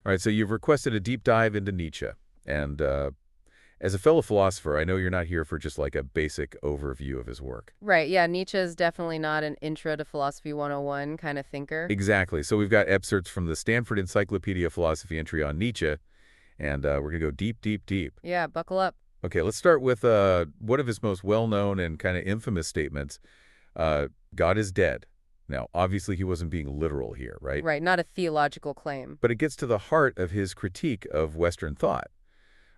All right, so you've requested a deep dive into Nietzsche. And as a fellow philosopher, I know you're not here for just like a basic overview of his work. Right, yeah, Nietzsche is definitely not an intro to philosophy 101 kind of thinker. Exactly. So we've got excerpts from the Stanford Encyclopedia of Philosophy entry on Nietzsche, and we're going to go deep, deep, deep. Yeah, buckle up. Okay, let's start with one of his most well-known and kind of infamous statements. God is dead. Now, obviously, he wasn't being literal here, right? Right, not a theological claim. But it gets to the heart of his critique of Western thought.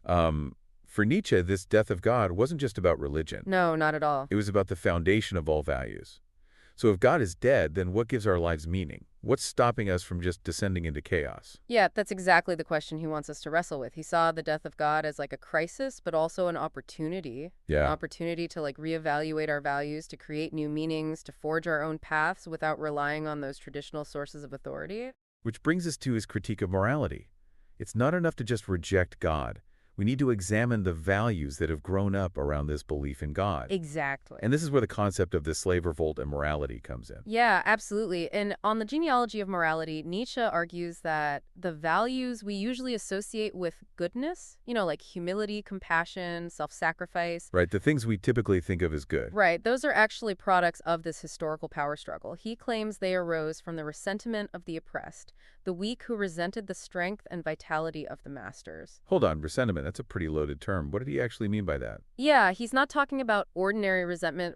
For Nietzsche, this death of God wasn't just about religion. No, not at all. It was about the foundation of all values. So if God is dead, then what gives our lives meaning? What's stopping us from just descending into chaos? Yeah, that's exactly the question he wants us to wrestle with. He saw the death of God as like a crisis, but also an opportunity. An Yeah, opportunity to like reevaluate our values, to create new meanings, to forge our own paths without relying on those traditional sources of authority. which brings us to his critique of morality. It's not enough to just reject God. We need to examine the values that have grown up around this belief in God. Exactly. And this is where the concept of the slave revolt and morality comes in. Yeah, absolutely. And on the genealogy of morality, Nietzsche argues that the values we usually associate with goodness, like humility, compassion, self-sacrifice, Right, the things we typically think of as good. right, those are actually products of this historical power struggle. He claims they arose from the resentment of the oppressed, the weak who resented the strength and vitality of the masters. Hold on, resentment, that's a pretty loaded term. What did he actually mean by that? Yeah, he's not talking about ordinary resentment,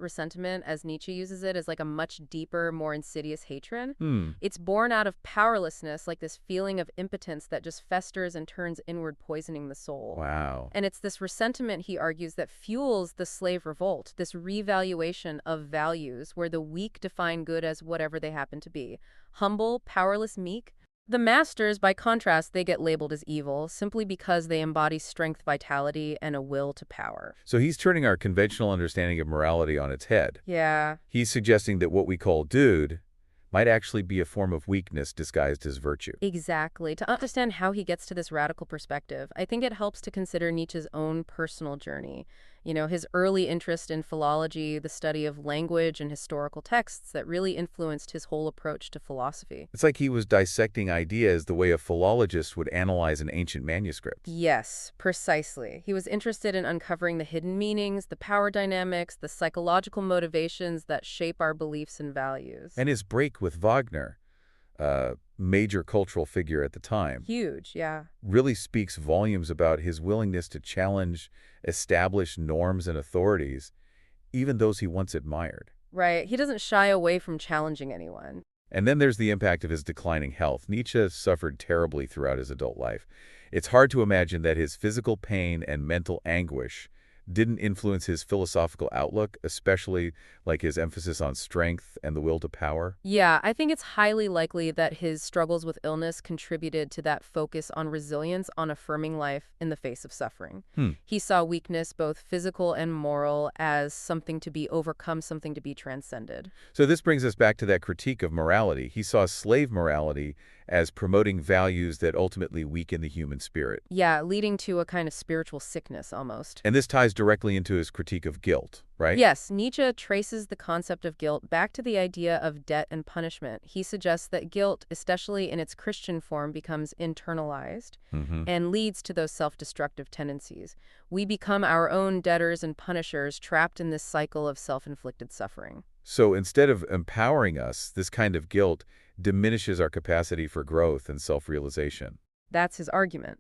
as Nietzsche uses it, as like a much deeper, more insidious hatred. Hmm, It's born out of powerlessness, like this feeling of impotence that just festers and turns inward, poisoning the soul. wow. And it's this resentment, he argues, that fuels the slave revolt, this revaluation of values where the weak define good as whatever they happen to be. Humble, powerless, meek. The masters, by contrast, they get labeled as evil simply because they embody strength, vitality, and a will to power. So he's turning our conventional understanding of morality on its head. Yeah, He's suggesting that what we call dude might actually be a form of weakness disguised as virtue. exactly. To understand how he gets to this radical perspective, I think it helps to consider Nietzsche's own personal journey. His early interest in philology, the study of language and historical texts that really influenced his whole approach to philosophy. It's like he was dissecting ideas the way a philologist would analyze an ancient manuscript. Yes, precisely. He was interested in uncovering the hidden meanings, the power dynamics, the psychological motivations that shape our beliefs and values. And his break with Wagner, a major cultural figure at the time, Huge, yeah. really speaks volumes about his willingness to challenge established norms and authorities, even those he once admired. Right. He doesn't shy away from challenging anyone. And then there's the impact of his declining health. Nietzsche suffered terribly throughout his adult life. It's hard to imagine that his physical pain and mental anguish didn't influence his philosophical outlook, especially like his emphasis on strength and the will to power. Yeah, I think it's highly likely that his struggles with illness contributed to that focus on resilience, on affirming life in the face of suffering. Hmm. He saw weakness, both physical and moral, as something to be overcome, something to be transcended. So this brings us back to that critique of morality. He saw slave morality as promoting values that ultimately weaken the human spirit. Yeah, leading to a kind of spiritual sickness almost. And this ties directly into his critique of guilt, right? Yes, Nietzsche traces the concept of guilt back to the idea of debt and punishment. He suggests that guilt, especially in its Christian form, becomes internalized and leads to those self-destructive tendencies. We become our own debtors and punishers, trapped in this cycle of self-inflicted suffering. So instead of empowering us, this kind of guilt diminishes our capacity for growth and self-realization. That's his argument.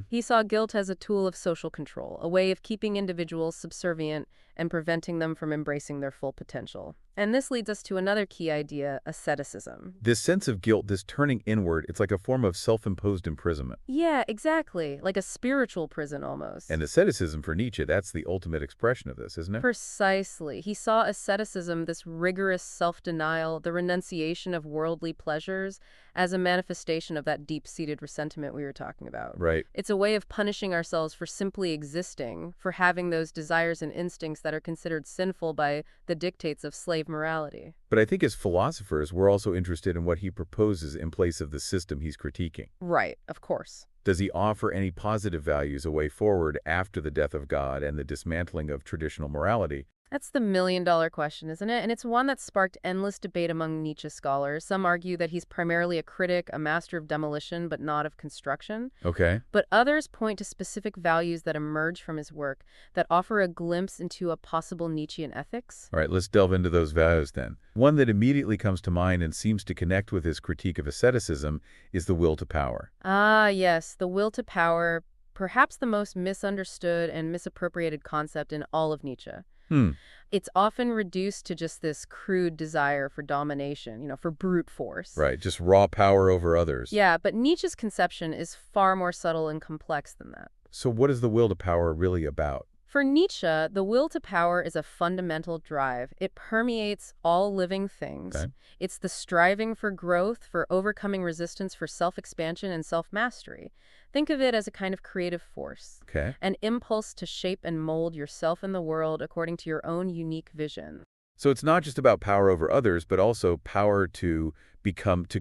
He saw guilt as a tool of social control, a way of keeping individuals subservient and preventing them from embracing their full potential. And this leads us to another key idea, asceticism. This sense of guilt, this turning inward, it's like a form of self-imposed imprisonment. Yeah, exactly. Like a spiritual prison almost. And asceticism for Nietzsche, that's the ultimate expression of this, isn't it? Precisely. He saw asceticism, this rigorous self-denial, the renunciation of worldly pleasures, as a manifestation of that deep-seated resentment we were talking about. Right. It's a way of punishing ourselves for simply existing, for having those desires and instincts that are considered sinful by the dictates of slave morality. But I think as philosophers, we're also interested in what he proposes in place of the system he's critiquing. Right, of course. Does he offer any positive values, a way forward after the death of God and the dismantling of traditional morality? That's the million-dollar question, isn't it? And it's one that's sparked endless debate among Nietzsche scholars. Some argue that he's primarily a critic, a master of demolition, but not of construction. Okay. But others point to specific values that emerge from his work that offer a glimpse into a possible Nietzschean ethics. All right, let's delve into those values then. One that immediately comes to mind and seems to connect with his critique of asceticism is the will to power. Ah, yes, the will to power, perhaps the most misunderstood and misappropriated concept in all of Nietzsche. Hmm, It's often reduced to just this crude desire for domination, for brute force. right, just raw power over others. Yeah, but Nietzsche's conception is far more subtle and complex than that. So what is the will to power really about? For Nietzsche, the will to power is a fundamental drive. It permeates all living things. Okay. It's the striving for growth, for overcoming resistance, for self-expansion and self-mastery. Think of it as a kind of creative force, Okay. an impulse to shape and mold yourself and the world according to your own unique vision. So it's not just about power over others, but also power to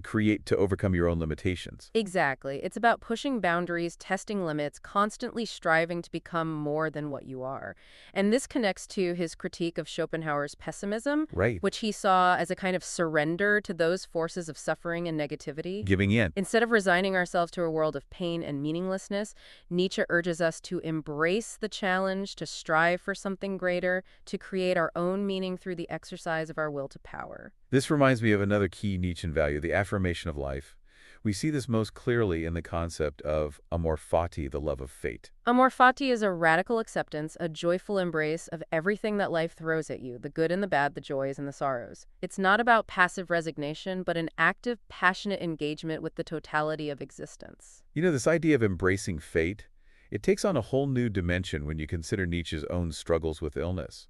create, to overcome your own limitations. Exactly. It's about pushing boundaries, testing limits, constantly striving to become more than what you are. And this connects to his critique of Schopenhauer's pessimism, Right. which he saw as a kind of surrender to those forces of suffering and negativity. Giving in. Instead of resigning ourselves to a world of pain and meaninglessness, Nietzsche urges us to embrace the challenge, to strive for something greater, to create our own meaning through the exercise of our will to power. This reminds me of another key Nietzschean value, the affirmation of life. We see this most clearly in the concept of amor fati, the love of fate. Amor fati is a radical acceptance, a joyful embrace of everything that life throws at you, the good and the bad, the joys and the sorrows. It's not about passive resignation, but an active, passionate engagement with the totality of existence. You know, this idea of embracing fate, it takes on a whole new dimension when you consider Nietzsche's own struggles with illness.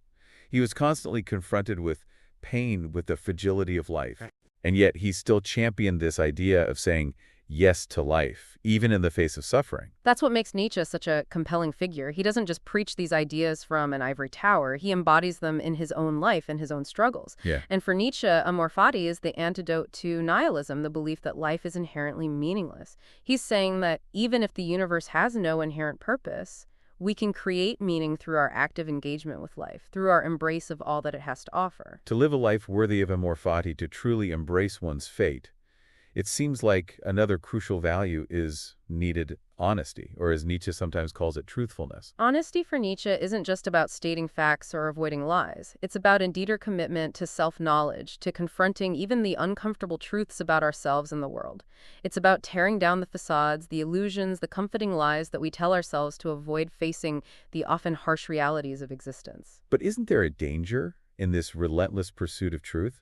He was constantly confronted with pain, with the fragility of life. And yet he still championed this idea of saying yes to life, even in the face of suffering. That's what makes Nietzsche such a compelling figure. He doesn't just preach these ideas from an ivory tower. He embodies them in his own life and his own struggles. Yeah. And for Nietzsche, amor fati is the antidote to nihilism, the belief that life is inherently meaningless. He's saying that even if the universe has no inherent purpose, we can create meaning through our active engagement with life, through our embrace of all that it has to offer. To live a life worthy of amor fati, to truly embrace one's fate, it seems like another crucial value is needed honesty, or as Nietzsche sometimes calls it, truthfulness. Honesty for Nietzsche isn't just about stating facts or avoiding lies. It's about a deeper commitment to self-knowledge, to confronting even the uncomfortable truths about ourselves and the world. It's about tearing down the facades, the illusions, the comforting lies that we tell ourselves to avoid facing the often harsh realities of existence. But isn't there a danger in this relentless pursuit of truth?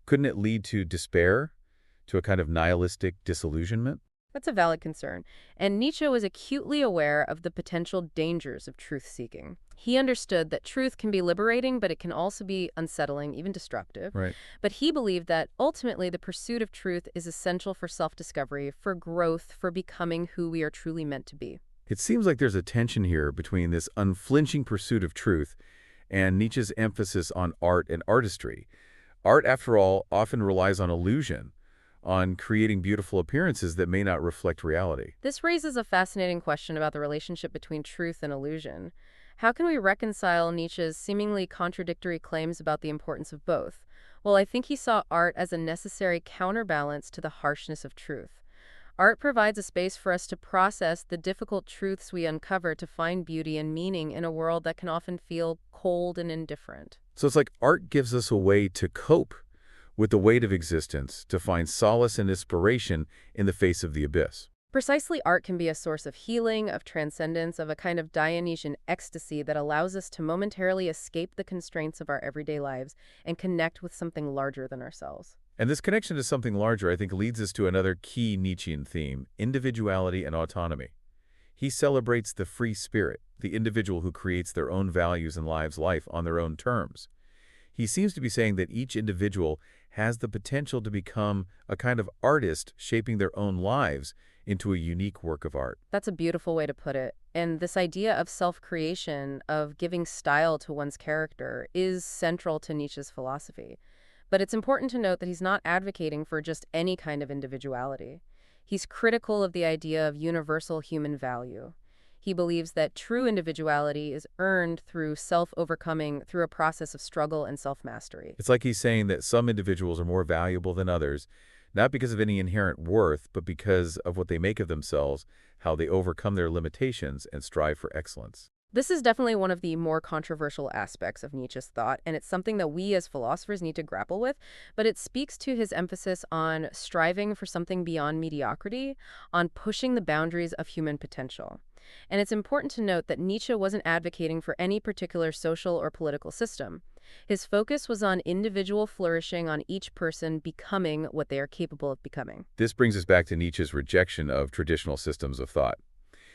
Couldn't it lead to despair, to a kind of nihilistic disillusionment? That's a valid concern, and Nietzsche was acutely aware of the potential dangers of truth-seeking. He understood that truth can be liberating, but it can also be unsettling, even destructive. Right. But he believed that ultimately the pursuit of truth is essential for self-discovery, for growth, for becoming who we are truly meant to be. It seems like there's a tension here between this unflinching pursuit of truth and Nietzsche's emphasis on art and artistry. Art, after all, often relies on illusion, on creating beautiful appearances that may not reflect reality. This raises a fascinating question about the relationship between truth and illusion. How can we reconcile Nietzsche's seemingly contradictory claims about the importance of both? Well, I think he saw art as a necessary counterbalance to the harshness of truth. Art provides a space for us to process the difficult truths we uncover, to find beauty and meaning in a world that can often feel cold and indifferent. So it's like art gives us a way to cope with the weight of existence, to find solace and inspiration in the face of the abyss. Precisely, art can be a source of healing, of transcendence, of a kind of Dionysian ecstasy that allows us to momentarily escape the constraints of our everyday lives and connect with something larger than ourselves. And this connection to something larger, I think, leads us to another key Nietzschean theme, individuality and autonomy. He celebrates the free spirit, the individual who creates their own values and life on their own terms. He seems to be saying that each individual has the potential to become a kind of artist, shaping their own lives into a unique work of art. That's a beautiful way to put it. And this idea of self-creation, of giving style to one's character, is central to Nietzsche's philosophy. But it's important to note that he's not advocating for just any kind of individuality. He's critical of the idea of universal human value. He believes that true individuality is earned through self-overcoming, through a process of struggle and self-mastery. It's like he's saying that some individuals are more valuable than others, not because of any inherent worth, but because of what they make of themselves, how they overcome their limitations and strive for excellence. This is definitely one of the more controversial aspects of Nietzsche's thought, and it's something that we as philosophers need to grapple with, but it speaks to his emphasis on striving for something beyond mediocrity, on pushing the boundaries of human potential. And it's important to note that Nietzsche wasn't advocating for any particular social or political system. His focus was on individual flourishing, on each person becoming what they are capable of becoming. This brings us back to Nietzsche's rejection of traditional systems of thought.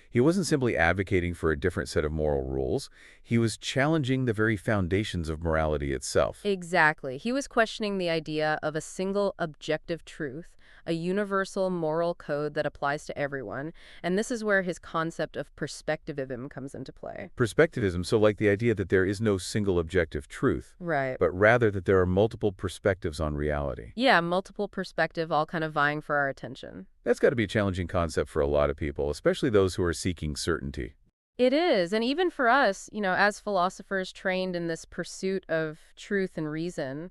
He wasn't simply advocating for a different set of moral rules, he was challenging the very foundations of morality itself. Exactly. He was questioning the idea of a single objective truth, a universal moral code that applies to everyone, and this is where his concept of perspectivism comes into play. Perspectivism, so like the idea that there is no single objective truth, Right. but rather that there are multiple perspectives on reality. Yeah, multiple perspective all kind of vying for our attention. That's got to be a challenging concept for a lot of people, especially those who are seeking certainty. It is, and even for us, as philosophers trained in this pursuit of truth and reason,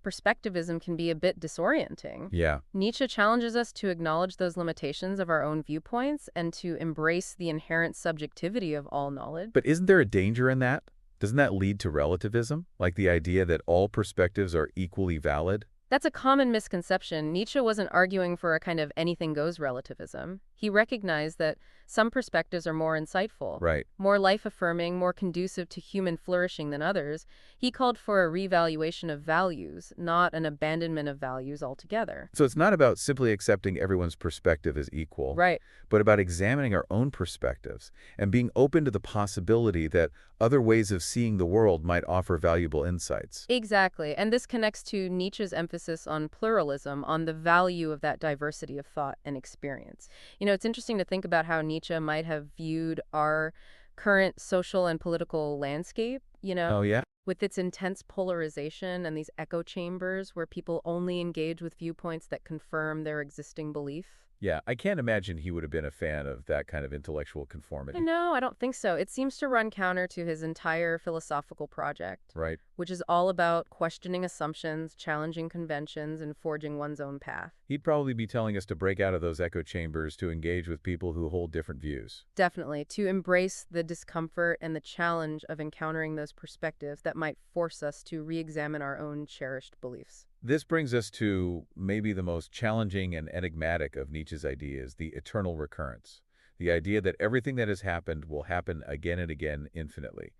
perspectivism can be a bit disorienting. Yeah. Nietzsche challenges us to acknowledge those limitations of our own viewpoints and to embrace the inherent subjectivity of all knowledge. But isn't there a danger in that? Doesn't that lead to relativism? Like the idea that all perspectives are equally valid? That's a common misconception. Nietzsche wasn't arguing for a kind of anything-goes relativism. He recognized that some perspectives are more insightful, Right. more life-affirming, more conducive to human flourishing than others. He called for a revaluation of values, not an abandonment of values altogether. So it's not about simply accepting everyone's perspective as equal, Right. but about examining our own perspectives and being open to the possibility that other ways of seeing the world might offer valuable insights. Exactly. And this connects to Nietzsche's emphasis on pluralism, on the value of that diversity of thought and experience. It's interesting to think about how Nietzsche might have viewed our current social and political landscape, Oh, yeah? with its intense polarization and these echo chambers where people only engage with viewpoints that confirm their existing belief. Yeah, I can't imagine he would have been a fan of that kind of intellectual conformity. No, I don't think so. It seems to run counter to his entire philosophical project, Right. which is all about questioning assumptions, challenging conventions, and forging one's own path. He'd probably be telling us to break out of those echo chambers to engage with people who hold different views. Definitely, to embrace the discomfort and the challenge of encountering those perspectives that might force us to re-examine our own cherished beliefs. This brings us to maybe the most challenging and enigmatic of Nietzsche's ideas, the eternal recurrence. The idea that everything that has happened will happen again and again infinitely.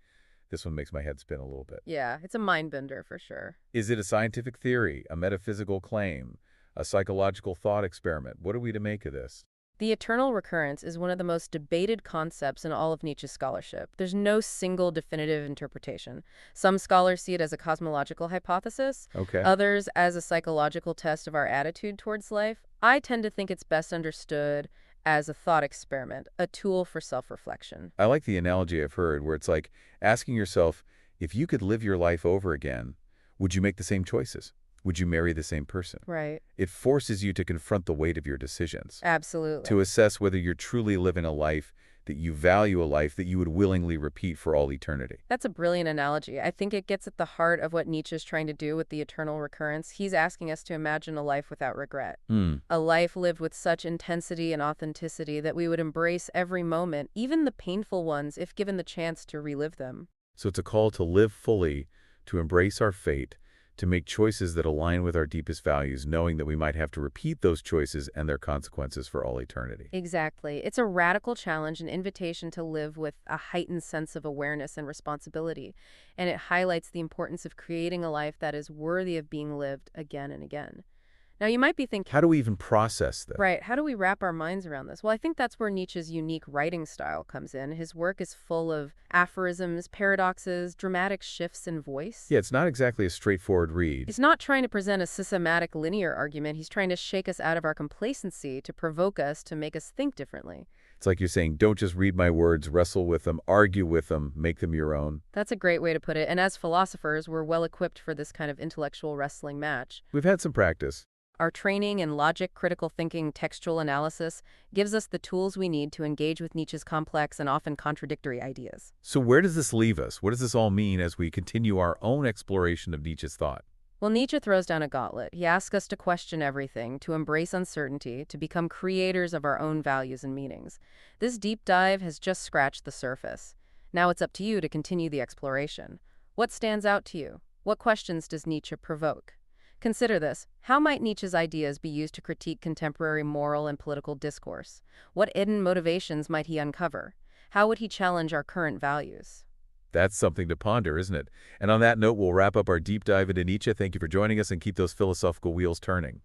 This one makes my head spin a little bit. Yeah, it's a mind bender for sure. Is it a scientific theory, a metaphysical claim, a psychological thought experiment? What are we to make of this? The eternal recurrence is one of the most debated concepts in all of Nietzsche's scholarship. There's no single definitive interpretation. Some scholars see it as a cosmological hypothesis, Okay. others as a psychological test of our attitude towards life. I tend to think it's best understood as a thought experiment, a tool for self-reflection. I like the analogy I've heard where it's like asking yourself, if you could live your life over again, would you make the same choices? Would you marry the same person? Right. It forces you to confront the weight of your decisions, Absolutely. to assess whether you're truly living a life that you value, a life that you would willingly repeat for all eternity. That's a brilliant analogy. I think it gets at the heart of what Nietzsche's trying to do with the eternal recurrence. He's asking us to imagine a life without regret. A life lived with such intensity and authenticity that we would embrace every moment, even the painful ones, if given the chance to relive them. So it's a call to live fully, to embrace our fate, to make choices that align with our deepest values, knowing that we might have to repeat those choices and their consequences for all eternity. Exactly. It's a radical challenge, an invitation to live with a heightened sense of awareness and responsibility. And it highlights the importance of creating a life that is worthy of being lived again and again. Now, you might be thinking, How do we even process this? right, how do we wrap our minds around this? Well, I think that's where Nietzsche's unique writing style comes in. His work is full of aphorisms, paradoxes, dramatic shifts in voice. Yeah, it's not exactly a straightforward read. He's not trying to present a systematic linear argument. He's trying to shake us out of our complacency, to provoke us, to make us think differently. It's like you're saying, don't just read my words, wrestle with them, argue with them, make them your own. That's a great way to put it. And as philosophers, we're well equipped for this kind of intellectual wrestling match. We've had some practice. Our training in logic, critical thinking, textual analysis gives us the tools we need to engage with Nietzsche's complex and often contradictory ideas. So where does this leave us? What does this all mean as we continue our own exploration of Nietzsche's thought? Well, Nietzsche throws down a gauntlet. He asks us to question everything, to embrace uncertainty, to become creators of our own values and meanings. This deep dive has just scratched the surface. Now it's up to you to continue the exploration. What stands out to you? What questions does Nietzsche provoke? Consider this. How might Nietzsche's ideas be used to critique contemporary moral and political discourse? What hidden motivations might he uncover? How would he challenge our current values? That's something to ponder, isn't it? And on that note, we'll wrap up our deep dive into Nietzsche. Thank you for joining us, and keep those philosophical wheels turning.